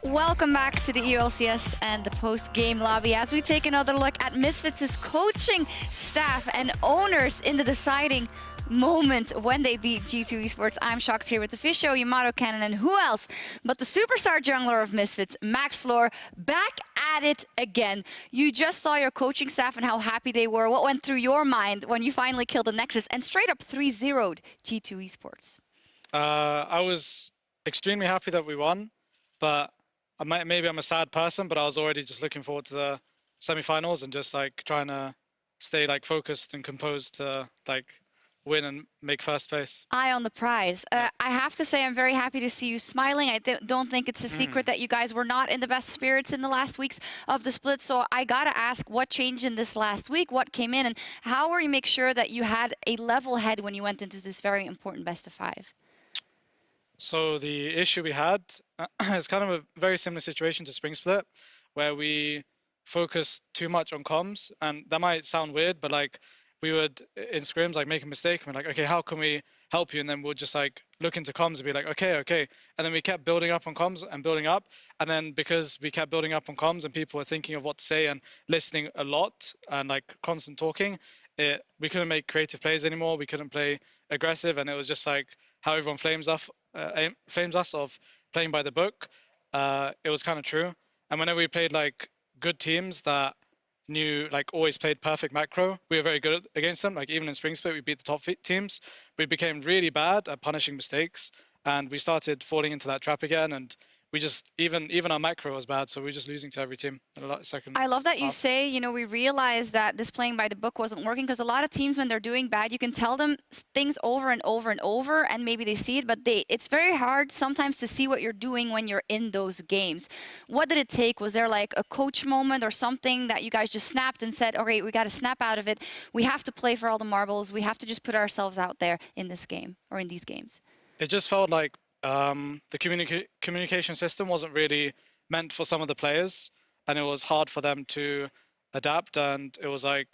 Welcome back to the ELCS and the post-game lobby as we take another look at Misfits' coaching staff and owners in the deciding moment when they beat G2 Esports. I'm Shocked here with the Fisho, Yamato Cannon, and who else but the superstar jungler of Misfits, Max Lore, back at it again. You just saw your coaching staff and how happy they were. What went through your mind when you finally killed the Nexus and straight up 3-0'd G2 Esports? I was extremely happy that we won, but maybe I'm a sad person, but I was already just looking forward to the semifinals and just like trying to stay like focused and composed to like win and make first place. Eye on the prize. I have to say I'm very happy to see you smiling. I don't think it's a secret that you guys were not in the best spirits in the last weeks of the split. So I gotta ask, what changed in this last week? What came in, and how were you make sure that you had a level head when you went into this very important best of 5? So the issue we had is kind of a very similar situation to Spring Split, where we focused too much on comms, and that might sound weird, but like we would in scrims like make a mistake and we're like, okay, how can we help you? And then we'll just like look into comms and be like, okay, and then we kept building up on comms and building up, and then because we kept building up on comms and people were thinking of what to say and listening a lot and like constant talking, we couldn't make creative plays anymore. We couldn't play aggressive, and it was just like how everyone flames us of playing by the book. It was kind of true. And whenever we played like good teams that knew, like always played perfect macro, we were very good against them. Like even in Spring Split, we beat the top teams. We became really bad at punishing mistakes, and we started falling into that trap again. And we just, even our macro was bad, so we were just losing to every team in a second. I love that you say, you know, we realized that this playing by the book wasn't working, because a lot of teams, when they're doing bad, you can tell them things over and over and over, and maybe they see it, but it's very hard sometimes to see what you're doing when you're in those games. What did it take? Was there like a coach moment or something that you guys just snapped and said, okay, we got to snap out of it. We have to play for all the marbles. We have to just put ourselves out there in this game or in these games? It just felt like the communication system wasn't really meant for some of the players, and it was hard for them to adapt, and it was like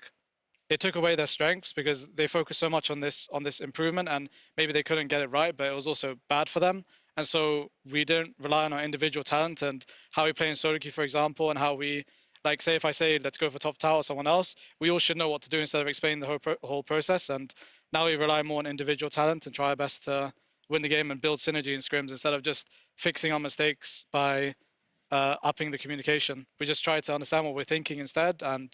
it took away their strengths because they focused so much on this improvement, and maybe they couldn't get it right, but it was also bad for them. And so we didn't rely on our individual talent and how we play in solo queue, for example, and how we, like, say if I say let's go for top tower or someone else, we all should know what to do instead of explaining the whole process. And now we rely more on individual talent and try our best to win the game and build synergy in scrims instead of just fixing our mistakes by upping the communication. We just try to understand what we're thinking instead, and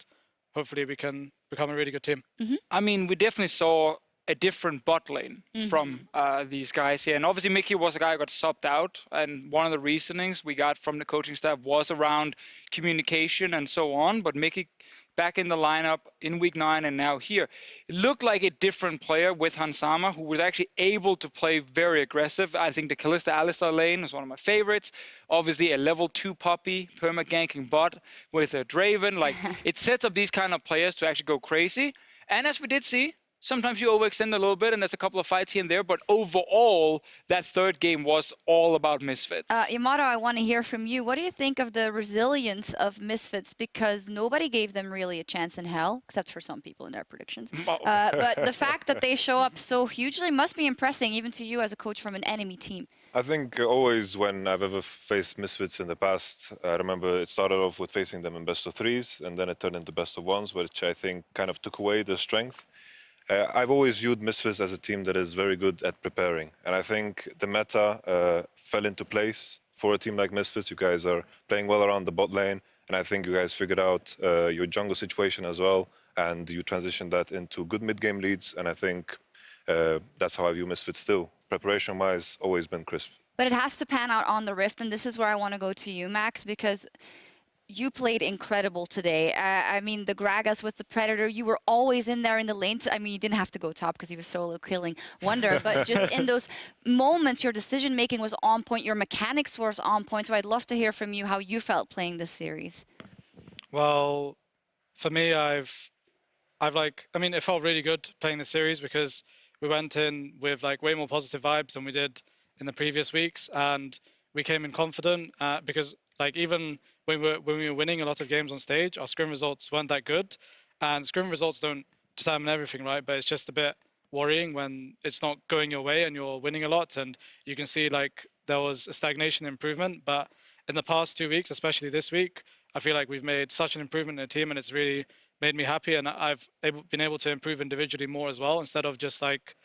hopefully we can become a really good team. I mean, we definitely saw a different bot lane from these guys here. And obviously Mickey was a guy who got subbed out, and one of the reasonings we got from the coaching staff was around communication and so on. But Mickey back in the lineup in week 9 and now here. It looked like a different player with Hansama, who was actually able to play very aggressive. I think the Kalista Alistar lane was one of my favorites. Obviously a level 2 puppy, perma-ganking bot with a Draven. Like, it sets up these kind of players to actually go crazy. And as we did see, sometimes you overextend a little bit, and there's a couple of fights here and there, but overall, that third game was all about Misfits. Yamato, I want to hear from you. What do you think of the resilience of Misfits? Because nobody gave them really a chance in hell, except for some people in their predictions. But the fact that they show up so hugely must be impressing, even to you as a coach from an enemy team. I think always when I've ever faced Misfits in the past, I remember it started off with facing them in best of 3s, and then it turned into best of 1s, which I think kind of took away their strength. I've always viewed Misfits as a team that is very good at preparing. And I think the meta fell into place for a team like Misfits. You guys are playing well around the bot lane. And I think you guys figured out your jungle situation as well. And you transitioned that into good mid-game leads. And I think that's how I view Misfits still. Preparation-wise, always been crisp. But it has to pan out on the Rift. And this is where I want to go to you, Max, because you played incredible today. I mean, the Gragas with the Predator, you were always in there in the lane. I mean, you didn't have to go top because he was solo killing Wonder, but just in those moments, your decision-making was on point, your mechanics was on point. So I'd love to hear from you how you felt playing this series. Well, for me, I've like, I mean, it felt really good playing the series because we went in with like way more positive vibes than we did in the previous weeks, and we came in confident because like even when we were winning a lot of games on stage, our scrim results weren't that good. And scrim results don't determine everything, right? But it's just a bit worrying when it's not going your way and you're winning a lot. And you can see like there was a stagnation improvement. But in the past 2 weeks, especially this week, I feel like we've made such an improvement in the team, and it's really made me happy. And I've been able to improve individually more as well, instead of just like,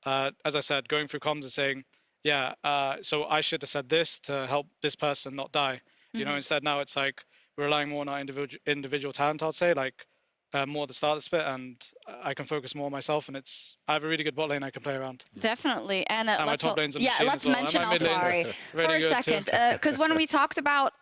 as I said, going through comms and saying, yeah, so I should have said this to help this person not die. You know, instead now it's like we're relying more on our individual talent, I'd say, like more at the start of the split, and I can focus more on myself, and I have a really good bot lane I can play around. Definitely. And my top lane's a machine let's as well. mention And my mid lane's Alfari for really a good second. too. Because when we talked about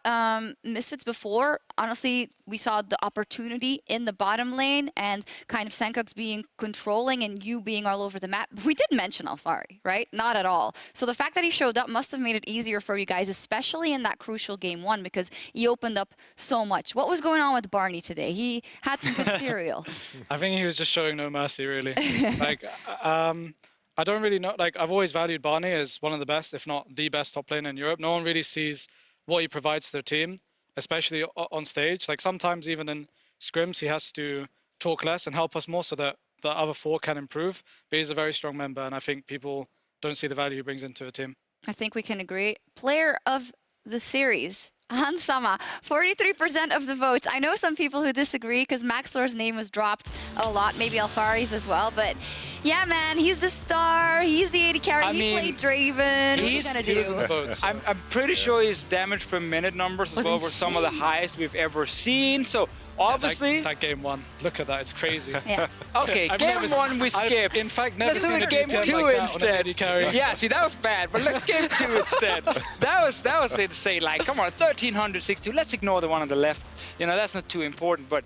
Misfits before, honestly, we saw the opportunity in the bottom lane and kind of Senkux being controlling and you being all over the map. We did mention Alfari, right? Not at all. So the fact that he showed up must have made it easier for you guys, especially in that crucial game 1, because he opened up so much. What was going on with Barney today? He had some good cereal. I think he was just showing no mercy, really. Like, I don't really know. Like, I've always valued Barney as one of the best, if not the best top laner in Europe. No one really sees what he provides to their team, especially on stage. Like, sometimes even in scrims, he has to talk less and help us more so that the other 4 can improve. But he's a very strong member, and I think people don't see the value he brings into a team. I think we can agree. Player of the series, Hansama, 43% of the votes. I know some people who disagree because Maxlor's name was dropped a lot, maybe Alfari's as well, but yeah, man, he's the star, he's the AD carry, he played Draven, what are you gonna do? I'm pretty sure his damage per minute numbers as well were some of the highest we've ever seen, so obviously... That game 1, look at that, it's crazy. Yeah. Okay, game 1 we skipped. In fact, never let's seen do a game DPM 2 like that instead. on a AD carry. Yeah, see, that was bad, but let's game 2 instead. That was insane. Like, come on, 1362. Let's ignore the one on the left. You know, that's not too important. But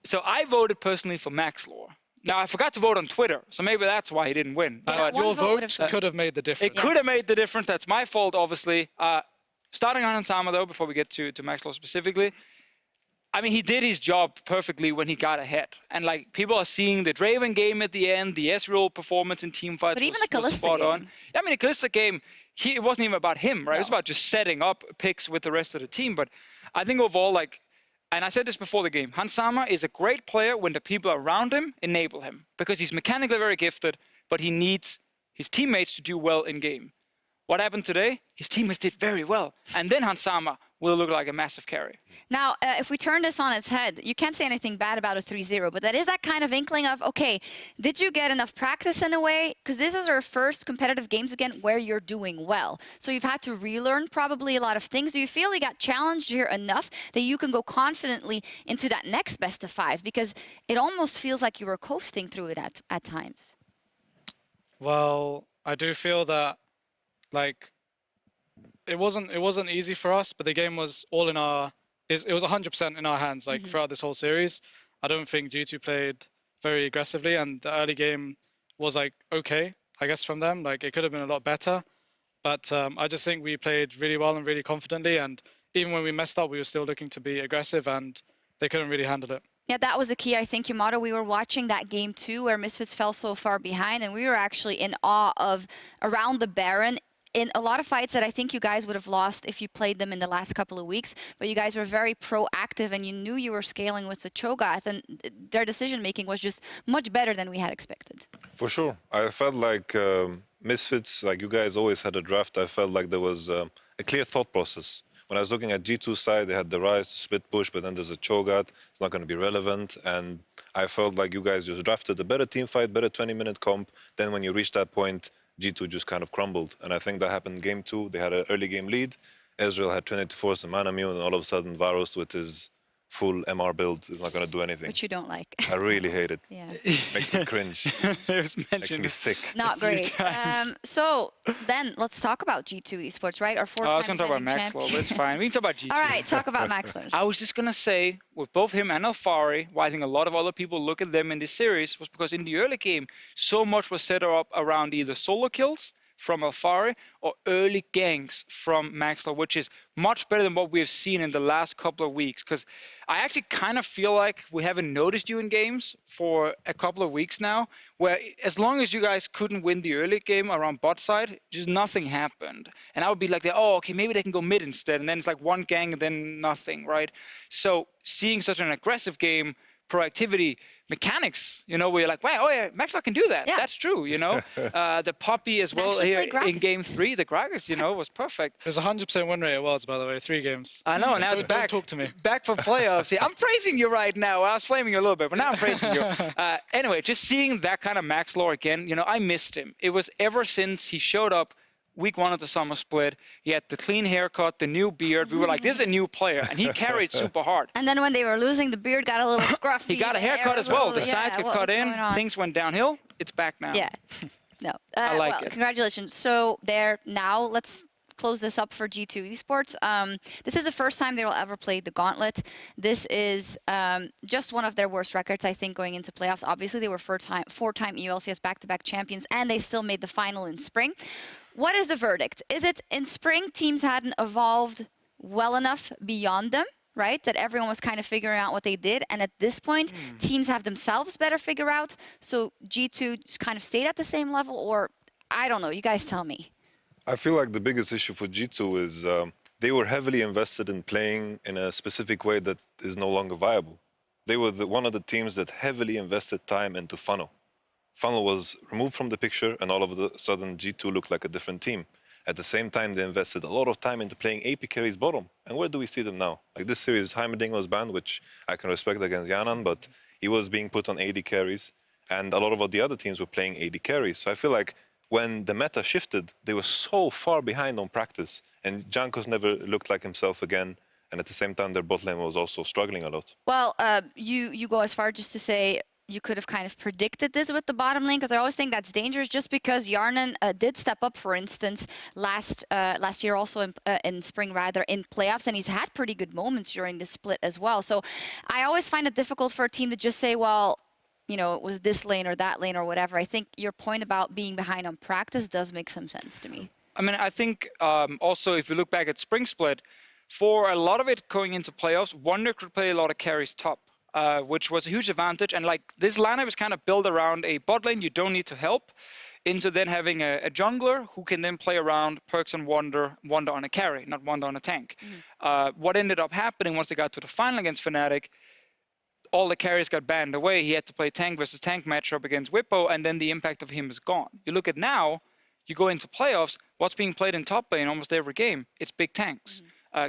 so I voted personally for Maxlor. Now, I forgot to vote on Twitter, so maybe that's why he didn't win. Yeah, Your vote would've could have made the difference. It could have made the difference. That's my fault, obviously. Starting on Hansama, though, before we get to Maxlor specifically, I mean, he did his job perfectly when he got ahead. And, like, people are seeing the Draven game at the end, the Ezreal performance in teamfights But even was the Kalista spot game. on. I mean, the Kalista game, it wasn't even about him, right? No. It was about just setting up picks with the rest of the team. But I think overall, like, and I said this before the game, Hansama is a great player when the people around him enable him. Because he's mechanically very gifted, but he needs his teammates to do well in game. What happened today? His teammates did very well. And then Hansama will look like a massive carry. Now, if we turn this on its head, you can't say anything bad about a 3-0, but that is that kind of inkling of, okay, did you get enough practice in a way? Because this is our first competitive games again where you're doing well. So you've had to relearn probably a lot of things. Do you feel you got challenged here enough that you can go confidently into that next best of 5? Because it almost feels like you were coasting through it at times. Well, I do feel that, like, it wasn't easy for us, but the game was all in our... It was 100% in our hands, like, throughout this whole series. I don't think G2 played very aggressively, and the early game was, like, okay, I guess, from them. Like, it could have been a lot better. But I just think we played really well and really confidently, and even when we messed up, we were still looking to be aggressive, and they couldn't really handle it. Yeah, that was the key, I think, Yamato. We were watching that game too, where Misfits fell so far behind, and we were actually in awe of around the Baron in a lot of fights that I think you guys would have lost if you played them in the last couple of weeks. But you guys were very proactive, and you knew you were scaling with the Cho'Gath, and their decision-making was just much better than we had expected. For sure. I felt like Misfits, like you guys always had a draft, I felt like there was a clear thought process. When I was looking at G2's side, they had the Rise, split push, but then there's a Cho'Gath. It's not going to be relevant. And I felt like you guys just drafted a better team fight, better 20-minute comp. Then when you reach that point, G2 just kind of crumbled. And I think that happened in game 2. They had an early game lead. Ezreal had 20 to force and mana mule, and all of a sudden Varus with his full MR build is not going to do anything. Which you don't like. I really hate it. Yeah. Makes me cringe. Makes me sick. Not great. So then let's talk about G2 Esports, right? Our 4-time I was going to talk about defending Maxwell, but it's fine. We can talk about G2. All right, talk about Maxlers. I was just going to say, with both him and Alfari, why I think a lot of other people look at them in this series was because in the early game, so much was set up around either solo kills from Alfari or early ganks from Maxwell, which is much better than what we have seen in the last couple of weeks. Because I actually kind of feel like we haven't noticed you in games for a couple of weeks now, where as long as you guys couldn't win the early game around bot side, just nothing happened. And I would be like, oh, okay, maybe they can go mid instead. And then it's like one gang and then nothing, right? So seeing such an aggressive game, proactivity mechanics, you know, where you're like, wow, oh yeah, Maxwell can do that. Yeah. That's true, you know. The Poppy as well actually here played Gragas. in game 3, the Gragas, you know, was perfect. It was 100% win rate at Worlds, by the way, 3 games. I know, now it's Don't back. talk to me. Back for playoffs. Yeah, I'm praising you right now. I was flaming you a little bit, but now I'm praising you. Anyway, just seeing that kind of Max lore again, you know, I missed him. It was ever since he showed up week 1 of the summer split. He had the clean haircut, the new beard. We were like, this is a new player, and he carried super hard. And then when they were losing, the beard got a little scruffy. He got a the hair haircut as was well. all- The sides got what cut was in. going on? Things went downhill. It's back now. Yeah. No. I like well, it. Congratulations. So there now, let's close this up for G2 Esports. This is the first time they will ever play the Gauntlet. This is just one of their worst records, I think, going into playoffs. Obviously, they were four-time EULCS back-to-back champions, and they still made the final in spring. What is the verdict? Is it in spring teams hadn't evolved well enough beyond them, right? That everyone was kind of figuring out what they did. And at this point, teams have themselves better figure out. So G2 just kind of stayed at the same level, or I don't know. You guys tell me. I feel like the biggest issue for G2 is they were heavily invested in playing in a specific way that is no longer viable. They were one of the teams that heavily invested time into Funnel. Funnel was removed from the picture, and all of a sudden G2 looked like a different team. At the same time, they invested a lot of time into playing AP carries bottom. And where do we see them now? Like this series, Heimerdinger was banned, which I can respect against Yanan, but he was being put on AD carries, and a lot of the other teams were playing AD carries. So I feel like when the meta shifted, they were so far behind on practice, and Jankos never looked like himself again. And at the same time, their bot lane was also struggling a lot. Well, you go as far just to say you could have kind of predicted this with the bottom lane, because I always think that's dangerous just because Yarnan did step up, for instance, last year also in spring, rather, in playoffs, and he's had pretty good moments during this split as well. So I always find it difficult for a team to just say, well, you know, it was this lane or that lane or whatever. I think your point about being behind on practice does make some sense to me. I mean, I think also if you look back at spring split, for a lot of it going into playoffs, Wonder could play a lot of carries top. Which was a huge advantage. And like this lineup is kind of built around a bot lane you don't need to help, into then having a jungler who can then play around Perks and Wonder on a carry, not Wonder on a tank. What ended up happening once they got to the final against Fnatic, all the carries got banned away. He had to play tank versus tank matchup against Whippo, and then the impact of him is gone. You look at now, you go into playoffs, what's being played in top lane almost every game? It's big tanks.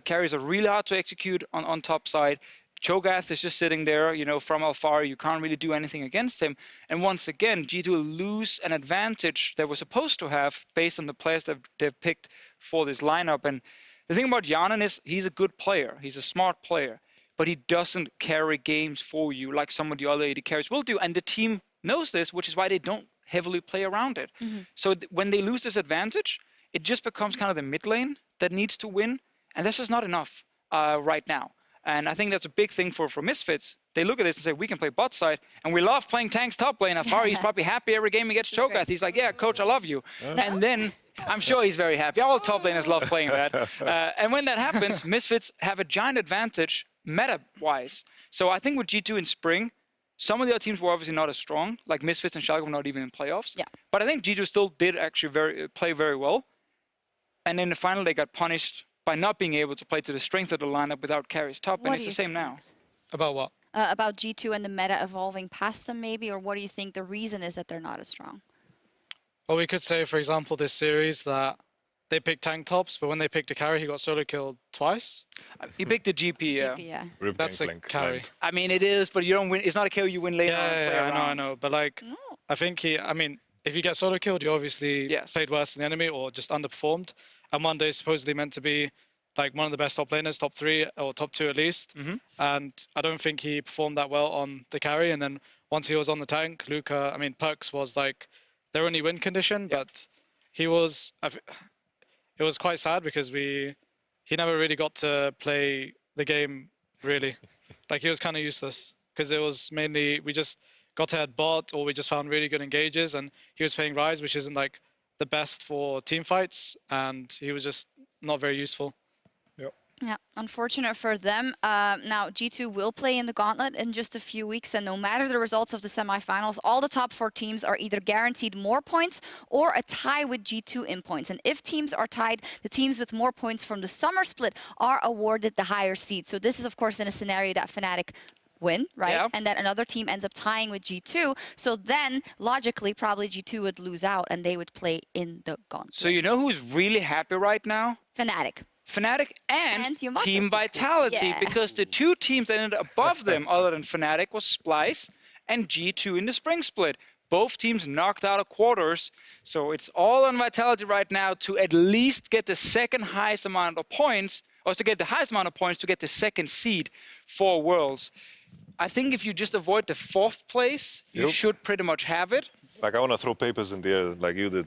Carries are really hard to execute on top side. Cho'Gath is just sitting there, you know, from Alfari. You can't really do anything against him. And once again, G2 will lose an advantage they were supposed to have based on the players that they've picked for this lineup. And the thing about Yanan is he's a good player. He's a smart player. But he doesn't carry games for you like some of the other AD carries will do. And the team knows this, which is why they don't heavily play around it. So when they lose this advantage, it just becomes kind of the mid lane that needs to win. And that's just not enough right now. And I think that's a big thing for Misfits. They look at this and say, we can play bot side, and we love playing tanks top lane. Alfari, he's probably happy every game he gets Cho'Gath. He's like, yeah, coach, I love you. And then, I'm sure he's very happy. All top laners love playing that. And when that happens, Misfits have a giant advantage meta-wise. So I think with G2 in spring, some of the other teams were obviously not as strong, like Misfits and Schalke were not even in playoffs. Yeah. But I think G2 still did actually play very well. And in the final, they got punished by not being able to play to the strength of the lineup without carries top, and it's the same now. About what? About G2 and the meta evolving past them, maybe, or what do you think the reason is that they're not as strong? Well, we could say, for example, this series that they picked tank tops, but when they picked a carry, he got solo killed twice. He picked the GP, yeah. GP, yeah. Rip That's a Link, carry. Link. I mean, it is, but you don't win. It's not a kill you win later. Yeah, I know. But like, I think I mean, if you get solo killed, you obviously played worse than the enemy or just underperformed. And one day is supposedly meant to be like one of the best top laners, top 3 or top 2 at least. And I don't think he performed that well on the carry. And then once he was on the tank, Luca, I mean, Perks was like their only win condition, but he was, it was quite sad because he never really got to play the game really. Like he was kind of useless because it was mainly, we just got to head bot or we just found really good engages, and he was playing Ryze, which isn't like the best for team fights, and he was just not very useful. Yeah, unfortunate for them. Now, G2 will play in the Gauntlet in just a few weeks, and no matter the results of the semifinals, all the top 4 teams are either guaranteed more points or a tie with G2 in points. And if teams are tied, the teams with more points from the summer split are awarded the higher seed. So this is, of course, in a scenario that Fnatic win, right? Yeah. And then another team ends up tying with G2. So then, logically, probably G2 would lose out and they would play in the gauntlet. So you know who's really happy right now? Fnatic. Fnatic and Yamato. Team Vitality, Yeah. because the two teams that ended above them, other than Fnatic, was Splice and G2 in the spring split. Both teams knocked out of quarters, so it's all on Vitality right now to at least get the second highest amount of points, or to get the highest amount of points to get the second seed for Worlds. I think if you just avoid the 4th place, you should pretty much have it. Like I want to throw papers in the air like you did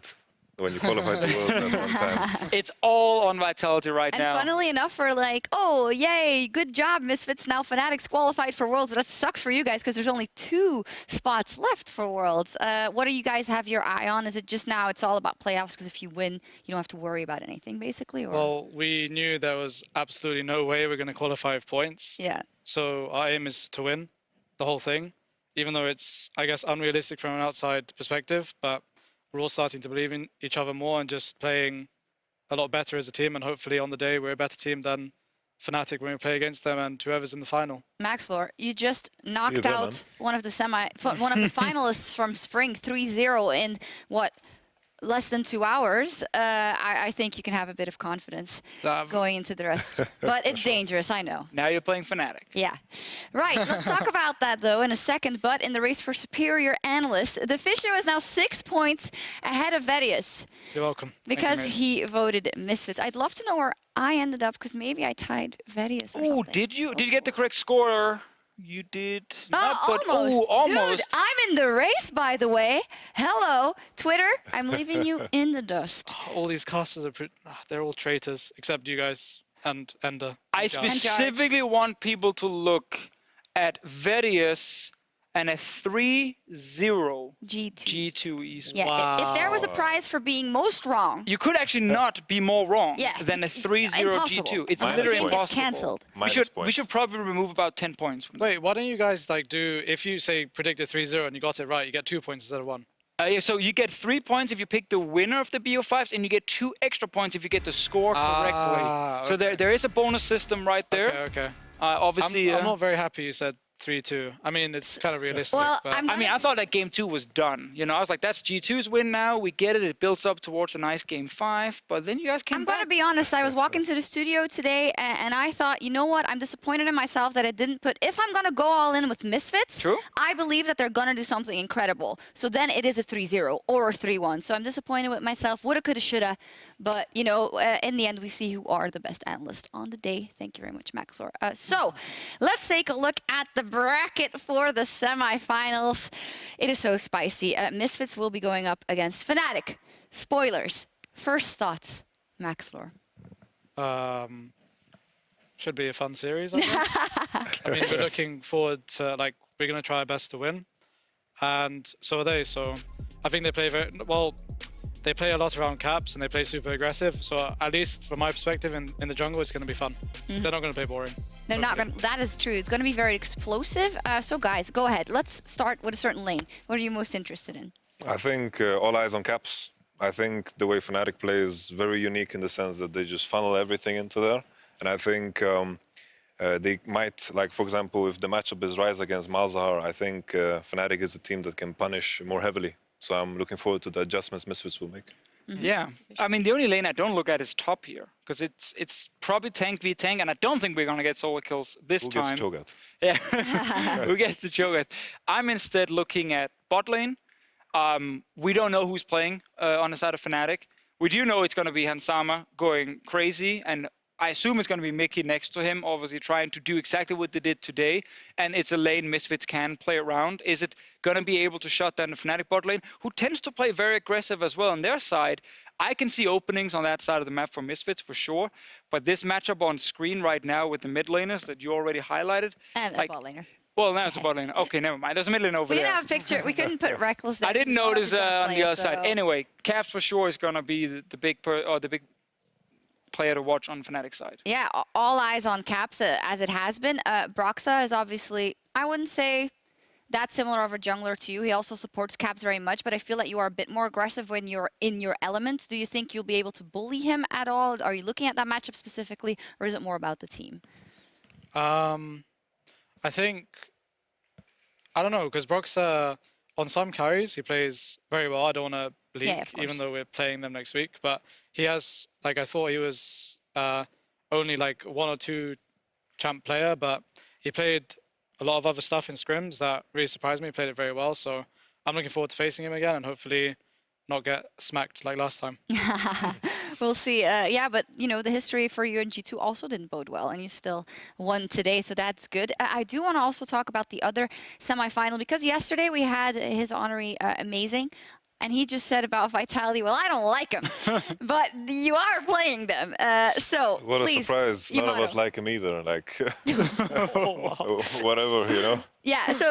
when you qualified the Worlds that one time. It's all on Vitality right And now. funnily enough, we're like, oh, yay, good job, Misfits. Now Fnatic's qualified for Worlds, but that sucks for you guys because there's only 2 spots left for Worlds. What do you guys have your eye on? Is it just now it's all about playoffs because if you win, you don't have to worry about anything, basically? Or? Well, we knew there was absolutely no way we're going to qualify with points. Yeah. So our aim is to win the whole thing, even though it's, I guess, unrealistic from an outside perspective. But we're all starting to believe in each other more and just playing a lot better as a team. And hopefully on the day, we're a better team than Fnatic when we play against them and whoever's in the final. Maxlor, you just knocked there, out one of the finalists from Spring 3-0 in what? Less than 2 hours. I think you can have a bit of confidence going into the rest. But it's dangerous, I know. Now you're playing Fnatic. Yeah. Right, let's talk about that, though, in a second. But in the race for Superior Analyst, the Fisher is now 6 points ahead of VODS. You're welcome. Because mate. he voted Misfits. I'd love to know where I ended up, because maybe I tied VODS or Oh, something. did you? Did you get the correct score? You did not, but almost. oh, almost. Dude, I'm in the race, by the way. Hello, Twitter. I'm leaving you in the dust. All these casters are they're all traitors, except you guys and Ender. I Guys. specifically want people to look at VODS and a 3-0 G2. G2 esports. Yeah, if there was a prize for being most wrong, You could actually not be more wrong yeah, than a 3-0 impossible. G2. It's Minus literally points. impossible. It's cancelled. We Minus should points. probably remove about 10 points from that. Wait, why don't you guys like do, if you say predicted 3-0 and you got it right, you get 2 points instead of 1. Yeah, so you get 3 points if you pick the winner of the BO5s, and you get 2 extra points if you get the score correctly. So okay. there is a bonus system right there. Okay. Obviously, I'm not very happy you said 3-2. I mean, it's kind of realistic. Well, but I'm I mean, I thought that game 2 was done. You know, I was like, that's G2's win now. We get it. It builds up towards a nice game 5. But then you guys came I'm back. going to be honest. I was walking to the studio today, and I thought, you know what? I'm disappointed in myself that I didn't put. If I'm going to go all in with Misfits, True. I believe that they're going to do something incredible. So then it is a 3-0 or a 3-1. So I'm disappointed with myself. Woulda, coulda, shoulda. But you know, in the end, we see who are the best analysts on the day. Thank you very much, Maxlor. So let's take a look at the bracket for the semifinals. It is so spicy. Misfits will be going up against Fnatic. Spoilers. First thoughts, Maxlor. should be a fun series, I guess. I mean, we're looking forward to, like, we're going to try our best to win. And so are they. So I think they play very well. They play a lot around caps and they play super aggressive. So at least from my perspective, in the jungle, it's going to be fun. They're not going to play boring. They're not going to, that is true. It's going to be very explosive. So guys, go ahead. Let's start with a certain lane. What are you most interested in? I think all eyes on caps. I think the way Fnatic plays is very unique in the sense that they just funnel everything into there. And I think they might, like, for example, if the matchup is Ryze against Malzahar, I think Fnatic is a team that can punish more heavily. So I'm looking forward to the adjustments Misfits will make. Yeah, I mean, the only lane I don't look at is top here, because it's probably tank v tank, and I don't think we're going to get solo kills this Who time. gets Cho'Gath? Yeah, who gets the Cho'Gath? I'm instead looking at bot lane. We don't know who's playing on the side of Fnatic. We do know it's going to be Hansama going crazy, and I assume it's going to be Mickey next to him, obviously trying to do exactly what they did today. And it's a lane Misfits can play around. Is it going to be able to shut down the Fnatic bot lane, who tends to play very aggressive as well on their side? I can see openings on that side of the map for Misfits for sure. But this matchup on screen right now with the mid laners that you already highlighted. And like, a bot laner. well, now it's a bot lane. Okay, never mind. There's a mid lane over We there. didn't have a picture. We couldn't put Reckless there. I didn't because we notice don't on play the it, other side. so- Anyway, Caps for sure is going to be the big player to watch on Fnatic side. Yeah, all eyes on Caps as it has been. Broxa is obviously, I wouldn't say that similar of a jungler to you. He also supports Caps very much, but I feel that you are a bit more aggressive when you're in your element. Do you think you'll be able to bully him at all? Are you looking at that matchup specifically, or is it more about the team? I think I don't know, because Brock's on some carries he plays very well. I don't want to leak, of course. even though we're playing them next week. But he has, like, I thought he was only like 1 or 2 champ player, but he played a lot of other stuff in scrims that really surprised me. He played it very well, so I'm looking forward to facing him again and hopefully not get smacked like last time. We'll see. Yeah, but you know, the history for you in G2 also didn't bode well, and you still won today, so that's good. I do want to also talk about the other semifinal, because yesterday we had his honoree Amazing, and he just said about Vitality, well, I don't like him, but you are playing them. So What a please, surprise. None of Yamato. us like him either. Like, whatever, you know? Yeah, so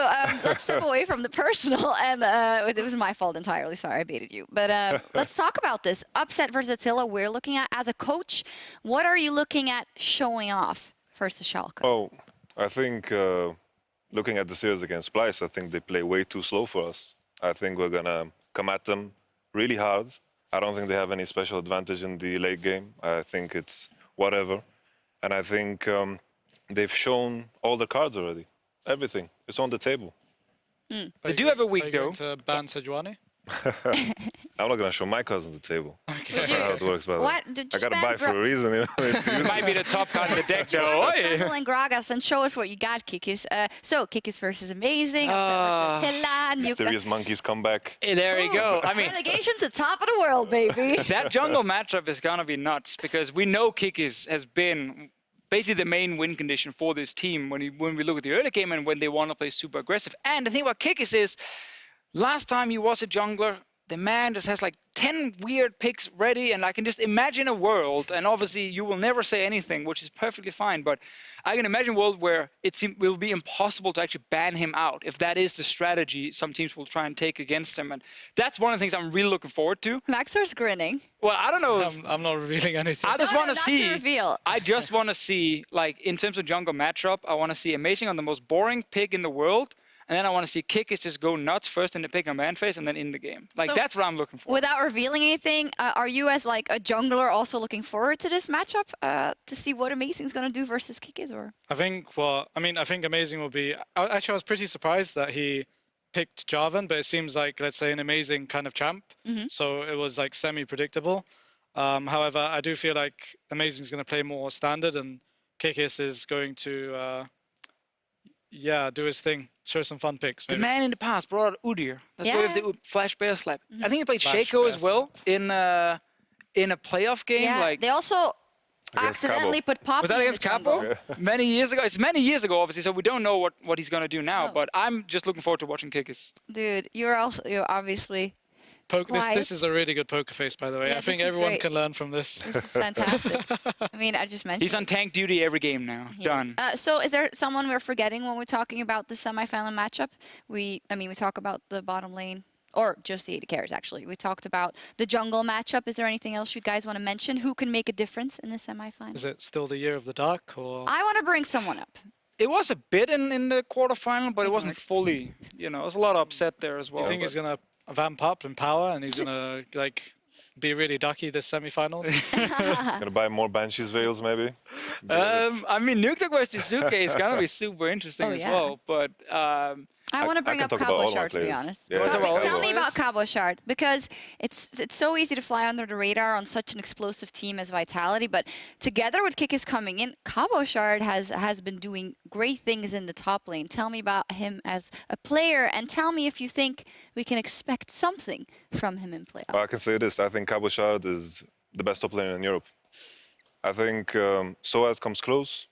let's step away from the personal, and it was my fault entirely. Sorry, I baited you. But let's talk about this. Upset versus Attila, we're looking at, as a coach, what are you looking at showing off versus Schalke? Oh, I think looking at the series against Splice, I think they play way too slow for us. I think we're going to come at them really hard. I don't think they have any special advantage in the late game. I think it's whatever. And I think they've shown all the cards already. Everything. It's on the table. They do have a week, Are you though. going to ban Sejuani? I'm not going to show my cousin the table. That's not how it works, by the way. What? I got to buy for a reason, you know? Might be the top card in the deck, though. Jungle and Gragas, and show us what you got, Kikis. So, Kikis versus Amazing, Upset versus Attila, Mysterious Monkeys come back. There you go. I mean, relegation to top of the world, baby. that jungle matchup is gonna be nuts, because we know Kikis has been basically the main win condition for this team when we look at the early game and when they want to play super aggressive. And the thing about Kikis is, last time he was a jungler, the man just has like 10 weird picks ready, and I can just imagine a world, and obviously you will never say anything, which is perfectly fine, but I can imagine a world where it will be impossible to actually ban him out, if that is the strategy some teams will try and take against him. And that's one of the things I'm really looking forward to. Maxer's grinning. Well, I don't know if I'm not revealing anything. I just want to not see. to reveal. I just want to see, like, in terms of jungle matchup, I want to see Amazing on the most boring pick in the world, and then I want to see Kikis just go nuts first in the pick on man phase and then in the game. Like, So, that's what I'm looking for. Without revealing anything, are you as like a jungler also looking forward to this matchup to see what Amazing's gonna do versus Kikis? Or I think I think Amazing will be. Actually, I was pretty surprised that he picked Jarvan, but it seems like, let's say, an Amazing kind of champ. So it was like semi-predictable. However, I do feel like Amazing's going to play more standard, and Kikis is going to, do his thing, show some fun picks. The Maybe. man in the past brought out Udyr. That's why we have the Flash Bear Slap. I think he played Flash Shaco Bear as well in a playoff game. yeah, Like, they also Against accidentally Cabo. put Poppy was that in against the jungle. Capo? Many years ago. It's many years ago, obviously, so we don't know what he's going to do now. No. But I'm just looking forward to watching Kikis. Dude, you're obviously. This is a really good poker face, by the way. Yeah, I think this is everyone great. can learn from this. This is fantastic. I mean, I just mentioned. He's on tank duty every game now. He is. Done. So is there someone we're forgetting when we're talking about the semifinal matchup? We talk about the bottom lane, or just the AD carries, actually. We talked about the jungle matchup. Is there anything else you guys want to mention? Who can make a difference in the semifinal? Is it still the year of the dark, or? I want to bring someone up. It was a bit in the quarterfinal, but it wasn't fully. You know, there's a lot of upset there as well. You think he's gonna vamp up in power, and he's gonna like be really ducky this semifinals? Gonna buy more Banshee's veils, maybe? I mean, Nuke versus Suke is gonna be super interesting Oh, as yeah. well. But I want to bring can up talk about all Cabo my Shard, to be players. honest. Yeah, Talk about all Tell your me about players. Cabo Shard, because it's so easy to fly under the radar on such an explosive team as Vitality, but together with Kikis coming in, Cabo Shard has been doing great things in the top lane. Tell me about him as a player, and tell me if you think we can expect something from him in playoffs. Well, I can say this. I think Cabo Shard is the best top laner in Europe. I think Soaz comes close,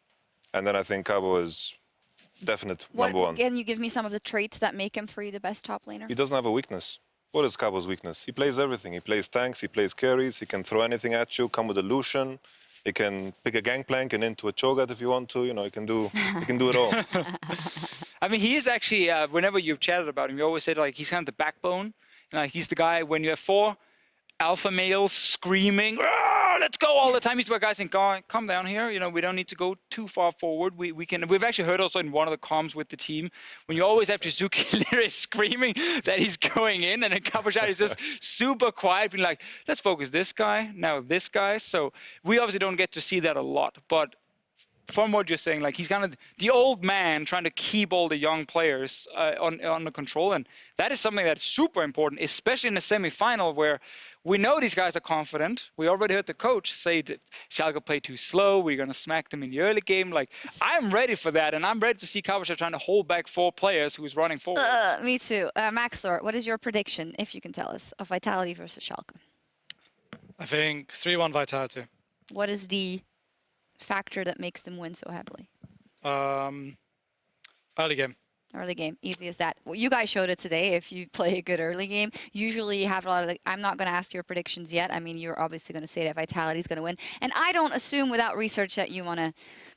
and then I think Cabo is definite number one. Can you give me some of the traits that make him for you the best top laner? He doesn't have a weakness. What is Cabo's weakness? He plays everything. He plays tanks, he plays carries, he can throw anything at you, come with a Lucian. He can pick a gangplank and into a Cho'Gath if you want to. You know, he can do it all. I mean, he is actually. Whenever you've chatted about him, you always said like he's kind of the backbone. And, he's the guy when you have 4 alpha males screaming, "Ah, let's go," all the time. He's the guy saying, "Come down here. You know, we don't need to go too far forward. We can." We've actually heard also in one of the comms with the team when you always have Jizuki literally screaming that he's going in, and then Kabushai is just super quiet, being like, "Let's focus this guy now, this guy." So we obviously don't get to see that a lot, but from what you're saying, like he's kind of the old man trying to keep all the young players under control, and that is something that's super important, especially in the semi-final where we know these guys are confident. We already heard the coach say that Schalke play too slow. We're gonna smack them in the early game. Like I'm ready for that, and I'm ready to see Kavasha trying to hold back 4 players who's running forward. Me too. Maxlor, what is your prediction, if you can tell us, of Vitality versus Schalke? I think 3-1 Vitality. What is the factor that makes them win so heavily? Early game. Early game, easy as that. Well, you guys showed it today. If you play a good early game, usually you have a lot of. I'm not going to ask your predictions yet. I mean, you're obviously going to say that Vitality is going to win, and I don't assume without research that you want to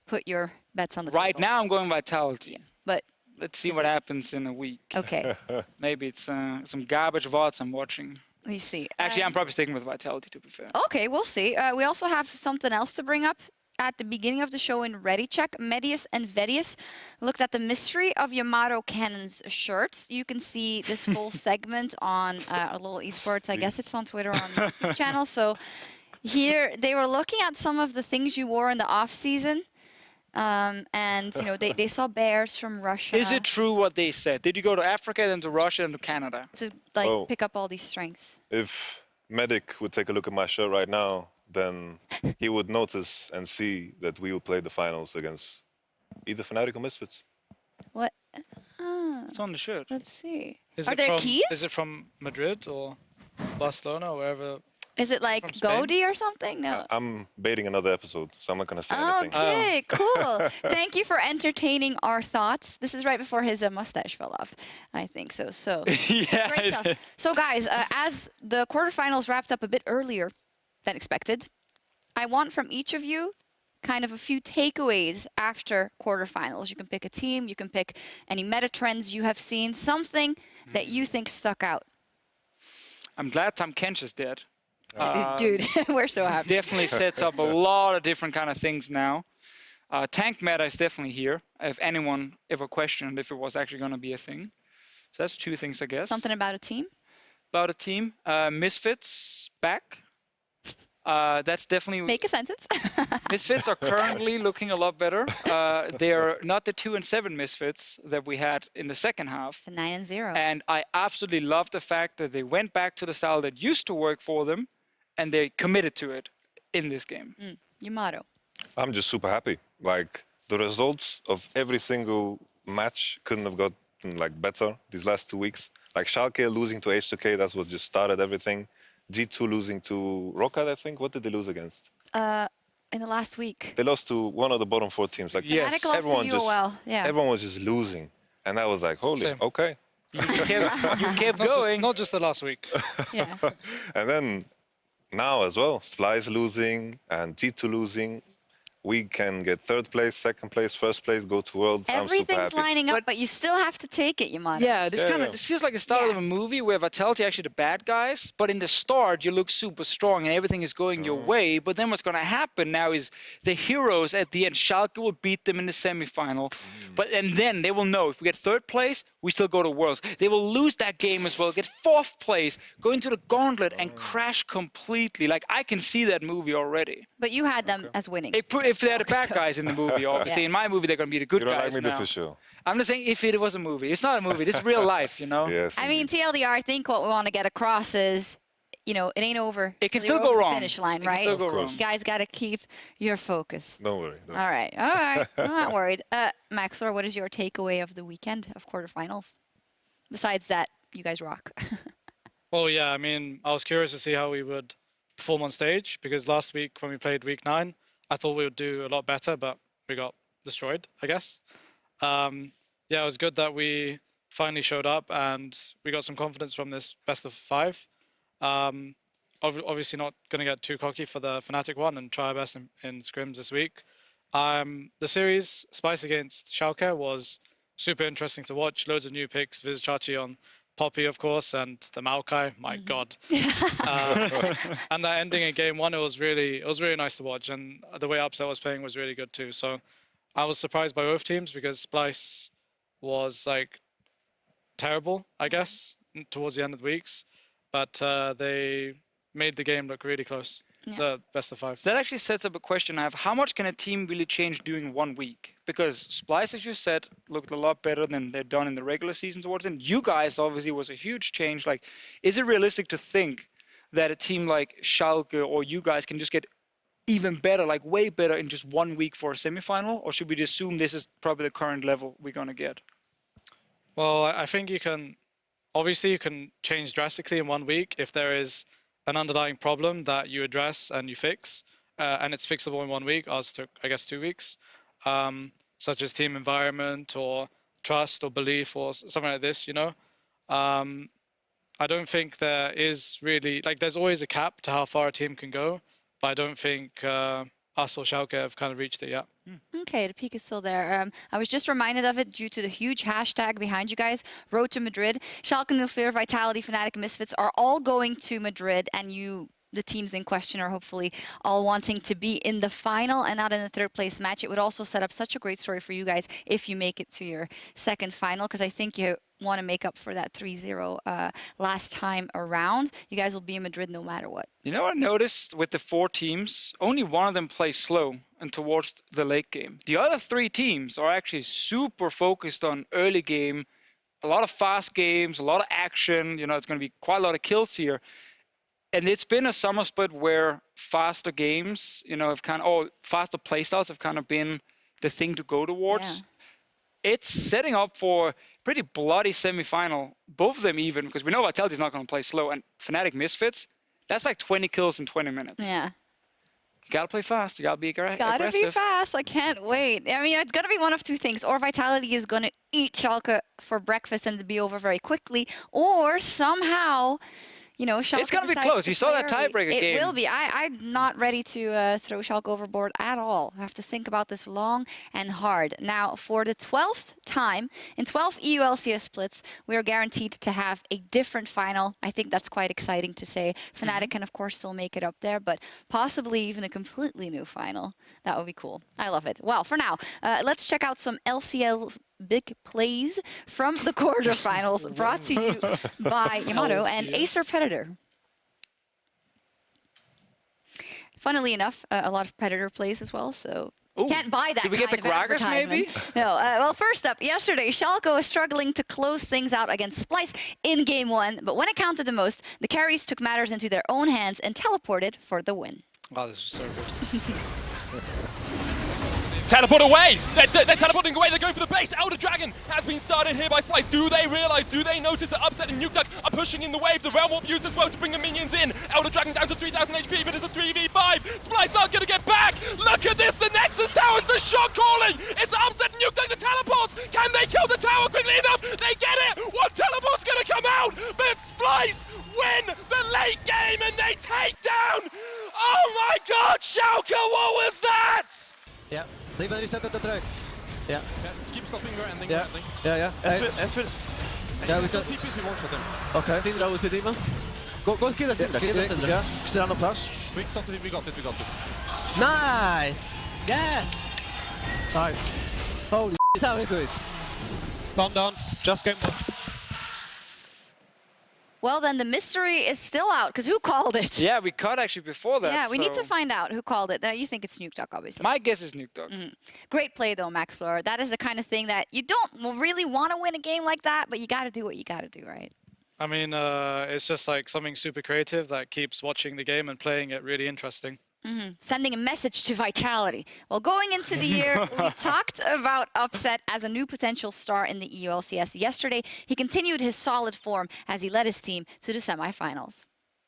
put your bets on the Right table. now, I'm going Vitality. Yeah, but Let's see what happens in a week. okay, Maybe it's some garbage VODs I'm watching. we see. Actually, I'm probably sticking with Vitality, to be fair. Okay, we'll see. We also have something else to bring up. At the beginning of the show in Ready Check, Medius and Vedius looked at the mystery of Yamato Cannon's shirts. You can see this full segment on a little Esports. I guess it's on Twitter or on the YouTube channel. So here they were looking at some of the things you wore in the off season. And, you know, they saw bears from Russia. Is it true what they said? Did you go to Africa, then to Russia, and to Canada? To, like, Oh. pick up all these strengths. If Medic would take a look at my shirt right now, then he would notice and see that we will play the finals against either Fnatic or Misfits. What? It's on the shirt. Let's see. Is Are it there from, keys? Is it from Madrid or Barcelona or wherever? Is it like from Spain? Goldie or something? No. I'm baiting another episode, so I'm not going to say anything. Okay, cool. Thank you for entertaining our thoughts. This is right before his mustache fell off, I think so. So Yeah. great stuff. So guys, as the quarterfinals wrapped up a bit earlier than expected, I want from each of you kind of a few takeaways after quarterfinals. You can pick a team, you can pick any meta trends you have seen, something that you think stuck out. I'm glad Tom Kench is dead. Dude, we're so happy. Definitely sets up a lot of different kind of things now. Tank meta is definitely here. If anyone ever questioned if it was actually going to be a thing. So that's 2 things, I guess. Something about a team? About a team. Misfits back. That's definitely... Make a sentence. Misfits are currently looking a lot better. They're not the 2-7 Misfits that we had in the second half. The 9-0. And I absolutely love the fact that they went back to the style that used to work for them, and they committed to it in this game. Yamato. I'm just super happy. Like, the results of every single match couldn't have gotten, like, better these last 2 weeks. Like, Schalke losing to H2K, that's what just started everything. G2 losing to Rocket, I think. What did they lose against? In the last week. They lost to one of the bottom 4 teams. Like, Yes. Fnatic lost everyone to just, UOL. Yeah. everyone was just losing. And I was like, holy, Same. okay. You kept Not going. not just the last week. Yeah. And then now as well, Splice losing and G2 losing. We can get 3rd place, 2nd place, 1st place, go to Worlds. I'm super Everything's happy. lining up, but you still have to take it, Yamato. Yeah, this Yeah. this feels like the start of Yeah. a movie where Vitality are actually the bad guys, but in the start you look super strong and everything is going your way. But then what's going to happen now is the heroes at the end, Schalke will beat them in the semifinal, and then they will know if we get 3rd place, we still go to Worlds. They will lose that game as well, get 4th place, go into the gauntlet and crash completely. Like I can see that movie already. But you had them as winning. If they're the bad guys in the movie, obviously. Yeah. In my movie, they're going to be the good You don't guys like me now. for sure. I'm just saying if it was a movie. It's not a movie. This is real life, you know? Yes. I mean, TLDR, I think what we want to get across is, you know, it ain't over. It can till still you're go over the wrong. finish line, It can right? still go Of wrong. course. Guys, got to keep your focus. Don't worry. Don't All right. All right. I'm not worried. Maxlor, what is your takeaway of the weekend of quarterfinals? Besides that, you guys rock. Well, yeah, I mean, I was curious to see how we would perform on stage because last week when we played week 9, I thought we would do a lot better, but we got destroyed, I guess. Yeah, it was good that we finally showed up and we got some confidence from this best of 5. Obviously not going to get too cocky for the Fnatic one and try our best in scrims this week. The series, Spice against Schalke, was super interesting to watch. Loads of new picks, Vizchachi on Poppy, of course, and the Maokai. My God. And that ending in game 1, it was really nice to watch. And the way Upset was playing was really good too. So I was surprised by both teams because Splice was like terrible, I guess, towards the end of the weeks. But they made the game look really close. the best of 5. That actually sets up a question I have. How much can a team really change during 1 week? Because Splice, as you said, looked a lot better than they've done in the regular season towards them. You guys, obviously, was a huge change. Like, is it realistic to think that a team like Schalke or you guys can just get even better, like way better in just 1 week for a semifinal? Or should we just assume this is probably the current level we're going to get? Well, I think you can, obviously you can change drastically in 1 week if there is an underlying problem that you address and you fix, and it's fixable in 1 week. Ours took, I guess, 2 weeks, such as team environment or trust or belief or something like this, you know. I don't think there is really, like, there's always a cap to how far a team can go, but I don't think us or Schalke have kind of reached it yet. Okay, the peak is still there. I was just reminded of it due to the huge hashtag behind you guys, Road to Madrid. Schalke, Nuclear, Vitality, Fnatic, Misfits are all going to Madrid, and the teams in question are hopefully all wanting to be in the final and not in the third place match. It would also set up such a great story for you guys if you make it to your second final, because I think you want to make up for that 3-0 last time around. You guys will be in Madrid no matter what. You know what I noticed with the 4 teams? Only one of them plays slow and towards the late game. The other 3 teams are actually super focused on early game, a lot of fast games, a lot of action. You know, it's going to be quite a lot of kills here. And it's been a summer split where faster games, you know, faster playstyles have kind of been the thing to go towards. Yeah. It's setting up for pretty bloody semi-final, both of them even, because we know Vitality's not going to play slow, and Fnatic Misfits, that's like 20 kills in 20 minutes. Yeah. You gotta play fast. You gotta be aggressive. Gotta be fast. I can't wait. I mean, it's gonna be one of 2 things. Or Vitality is gonna eat Schalke for breakfast and be over very quickly, or somehow, you know, Schalke it's gonna be close. You saw that tiebreaker game. It will be. I'm not ready to throw Schalke overboard at all. I have to think about this long and hard. Now, for the 12th time in 12 EU LCS splits, we are guaranteed to have a different final. I think that's quite exciting to say. Fnatic can, of course, still make it up there, but possibly even a completely new final. That would be cool. I love it. Well, for now, let's check out some LCS big plays from the quarterfinals, brought to you by Yamato and Acer Predator. Funnily enough, a lot of Predator plays as well, so you can't buy that. Did we get the Gragas, maybe? No. Well, first up, yesterday, Schalke was struggling to close things out against Splice in Game 1, but when it counted the most, the carries took matters into their own hands and teleported for the win. Wow, this was so good. Teleport away! They're teleporting away, they're going for the base! Elder Dragon has been started here by Splice. Do they realize, do they notice that Upset and Nukeduck are pushing in the wave? The Realm Warp used as well to bring the minions in. Elder Dragon down to 3,000 HP, but it's a 3v5. Splice aren't gonna get back! Look at this, the Nexus Tower's the shot calling! It's Upset and Nukeduck, the teleports! Can they kill the tower quickly enough? They get it! One teleport's gonna come out! But Splice win the late game and they take down! Oh my god, Schalke, what was that? Ja, die ben je zetten de druk. Ja. Keep stopping your ending. Ja, ja. Esfir. Ja, we TP if you one-shot him. Oké. 10 row to Dima. Go kill us. Ja, ik sta aan de plaats. Quick stop, we got it. Nice! Yes! Nice. Holy shit, how we good. Calm down, just game 1. Well, then the mystery is still out, because who called it? Yeah, we caught actually before that. Yeah, we need to find out who called it. You think it's Nukeduck, obviously. My guess is Nukeduck. Great play, though, Max Lore. That is the kind of thing that you don't really want to win a game like that, but you got to do what you got to do, right? I mean, it's just like something super creative that keeps watching the game and playing it really interesting. Sending a message to Vitality. Well, going into the year, we talked about Upset as a new potential star in the EU LCS. Yesterday, he continued his solid form as he led his team to the semifinals.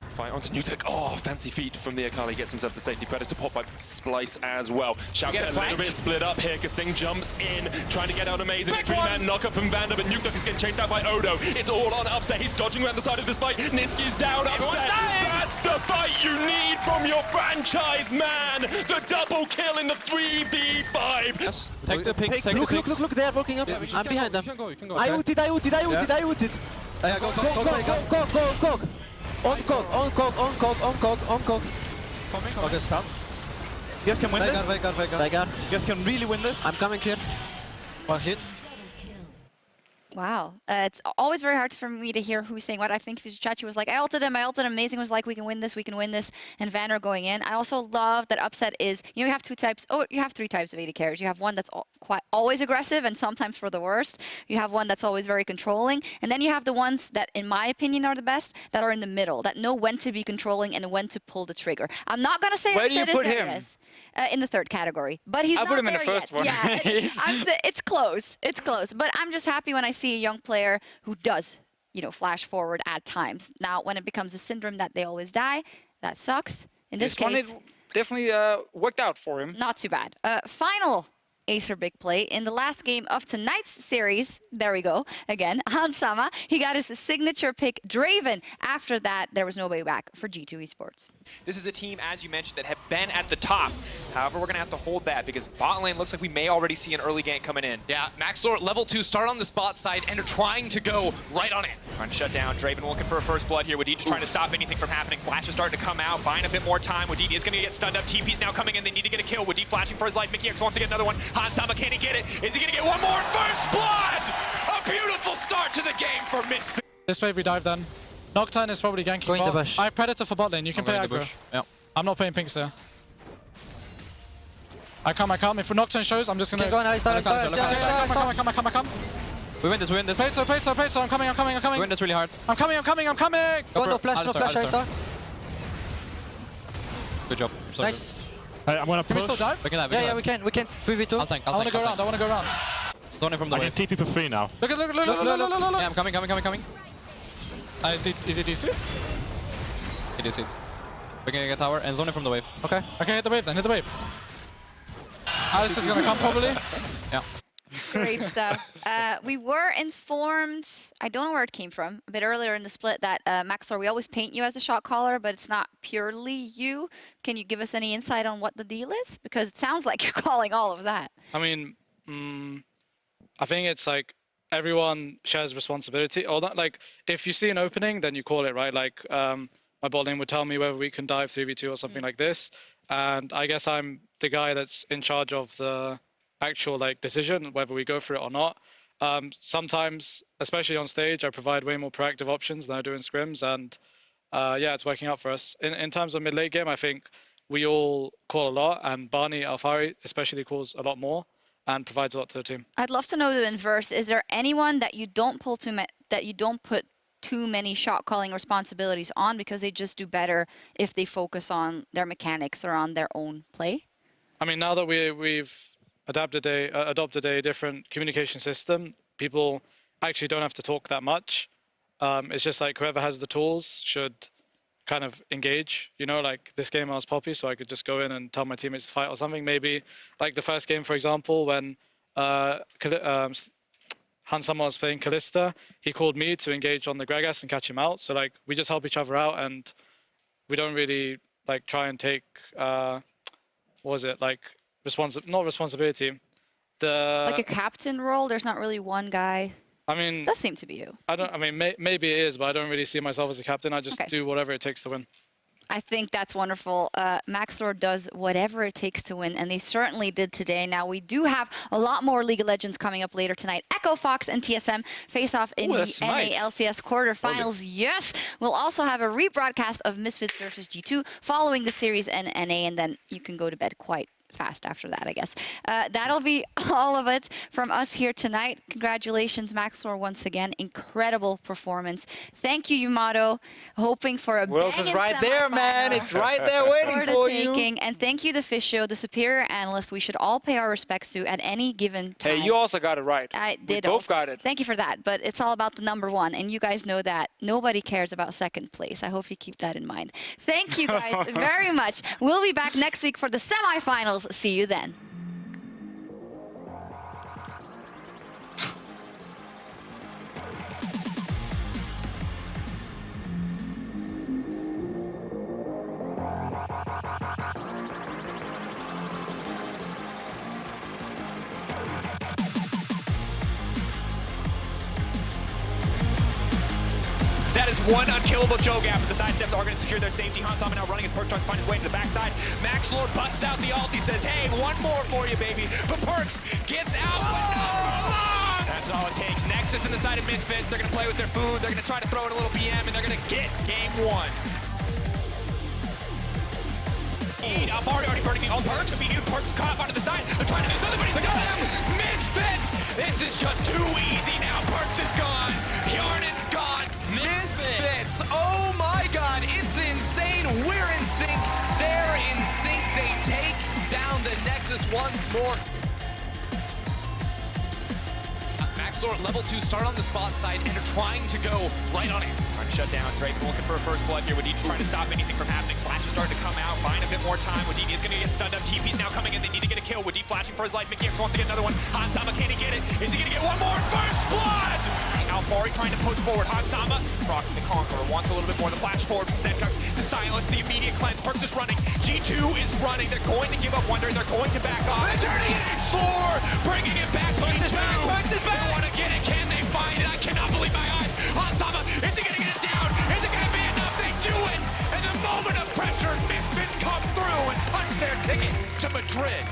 Fight onto Nukeduck. Oh, fancy feet from the Akali. Gets himself the safety. Predator pop by Splice as well. Schalke a little bit split up here. Kasing jumps in, trying to get out amazing. Three-man knock-up from Vander, but Nukeduck is getting chased out by Odo. It's all on Upset. He's dodging around the side of this fight. Niski's down. Upset. That's the fight you need from your franchise, man. The double kill in the 3v5. Yes. Take the pink. Look, they are walking up. I'm behind them. You can go. I ulted. Ja, go. On cock. Okay, stand. You guys can win this. Veigar. You guys can really win this. I'm coming here. One hit. Wow. It's always very hard for me to hear who's saying what. I think Chachi was like, I ulted him. Amazing was like, we can win this, and Vanner going in. I also love that Upset is, you know, you have two types, you have three types of AD carries. You have one that's quite always aggressive and sometimes for the worst. You have one that's always very controlling. And then you have the ones that, in my opinion, are the best, that are in the middle, that know when to be controlling and when to pull the trigger. I'm not going to say Where do you Upset put is him? In the third category, but he's not put him in there the first yet. one. Yeah, it's close. It's close. But I'm just happy when I see a young player who does, you know, flash forward at times. Now, when it becomes a syndrome that they always die, that sucks. In this case, it definitely worked out for him. not too bad. Final Acer big play in the last game of tonight's series. There we go again. Hansama, he got his signature pick, Draven. After that, there was no way back for G2 Esports. This is a team, as you mentioned, that have been at the top. However, we're going to have to hold that because bot lane looks like we may already see an early gank coming in. Yeah, Maxlor level 2 start on the spot side and are trying to go right on it. Trying to shut down. Draven looking for a first blood here. Wadid just trying to stop anything from happening. Flash is starting to come out, buying a bit more time. Wadid is going to get stunned up. TP's now coming in. They need to get a kill. Wadid flashing for his life. Mickey X wants to get another one. Hansama, can he get it? Is he going to get one more? First blood! A beautiful start to the game for Misfits. This wave we dive then. Nocturne is probably ganking Going the bot. bush. I have Predator for bot lane. You can play aggro. Yeah. I'm not playing pinks here. I come. If Nocturne shows, I'm just gonna... Keep going, nice, nice, nice, I come. We win this. Play slow. I'm coming. We win this really hard. I'm coming. Go, no flash, Alistar. Good job. So Nice. I'm gonna Can we push. still dive? We can have. Yeah, we can. 3v2. I'll tank. I wanna go around. Zone in from the I wave. can TP for free now. Look. Yeah, I'm coming. Is it DC? It is it. We can get tower and zone in from the wave. Okay. Okay, hit the wave then. Alice is gonna come probably. Yeah. Great stuff. We were informed, I don't know where it came from, a bit earlier in the split that Maxlor, we always paint you as a shot caller, but it's not purely you. Can you give us any insight on what the deal is? Because it sounds like you're calling all of that. I mean, I think it's like everyone shares responsibility. Or not, like if you see an opening, then you call it, right? Like my bot lane would tell me whether we can dive 3v2 or something like this, and I guess I'm the guy that's in charge of the actual like decision whether we go for it or not. Sometimes, especially on stage, I provide way more proactive options than I do in scrims, and yeah, it's working out for us. In terms of mid-late game, I think we all call a lot, and Barney Alfari especially calls a lot more and provides a lot to the team. I'd love to know the inverse. Is there anyone that you don't pull that you don't put too many shot calling responsibilities on because they just do better if they focus on their mechanics or on their own play? I mean, now that we've adopted a different communication system, people actually don't have to talk that much. It's just like whoever has the tools should kind of engage. You know, like this game I was Poppy, so I could just go in and tell my teammates to fight or something. Maybe like the first game, for example, when Hansama was playing Kalista, he called me to engage on the Gragas and catch him out. So like we just help each other out, and we don't really like try and take what was it like not responsibility. Like a captain role, there's not really one guy. I mean, Does seem to be you. I mean, maybe it is, but I don't really see myself as a captain. I just do whatever it takes to win. I think that's wonderful. Maxlor does whatever it takes to win, and they certainly did today. Now, we do have a lot more League of Legends coming up later tonight. Echo Fox and TSM face off in the NA LCS quarterfinals. Yes! We'll also have a rebroadcast of Misfits versus G2 following the series in NA, and then you can go to bed quite fast after that, I guess. That'll be all of it from us here tonight. Congratulations, Maxlor, once again. Incredible performance. Thank you, Yamato. Hoping for a Worlds is right there, man. semifinal It's right there waiting for you. And thank you, the Fish Show, the superior analyst we should all pay our respects to at any given time. Hey, you also got it right. I did We both also. got it. Thank you for that. But it's all about the number one, and you guys know that. Nobody cares about second place. I hope you keep that in mind. Thank you guys very much. We'll be back next week for the semifinals. See you then. That is one unkillable Joe gap, but the side steps are going to secure their safety. Hansama now running his Perks, trying to find his way to the backside. Maxlor busts out the ult. He says, hey, one more for you, baby. But Perks gets out, but not for long. That's That's all it takes. Nexus in the side of Misfits. They're going to play with their food. They're going to try to throw in a little BM, and they're going to get game one. I'm already burning the Perks. Perks caught up onto the side. They're trying to do something, but he's got him. Misfits! This is just too easy now. Perks is gone. Hjarnen's gone. Misfits! Oh my god, it's insane. We're in sync. They're in sync. They take down the Nexus once more. Maxor at level 2 start on the spot side and are trying to go right on it. Trying to shut down Draven, looking for a first blood here. Wadid trying to stop anything from happening. Flash is starting to come out, buying a bit more time. Wadid is going to get stunned up. TP's now coming in. They need to get a kill. Wadid flashing for his life. MickeyX wants to get another one. Hansama, can he get it? Is he going to get one more? First blood! Alfari trying to push forward. Hansama, rocking the Conqueror, wants a little bit more. The flash forward from Zedkux to silence the immediate cleanse. Perks is running. G2 is running. They're going to give up Wonder. They're going to back off. They're turning it. Soar, bringing it back. Perks is back. Perks is back. They want to get it. Can they find it? I cannot believe my eyes. Hansama, is he going to get it down? Is it going to be enough? They do it. And the moment of pressure, Misfits come through and punch their ticket to Madrid.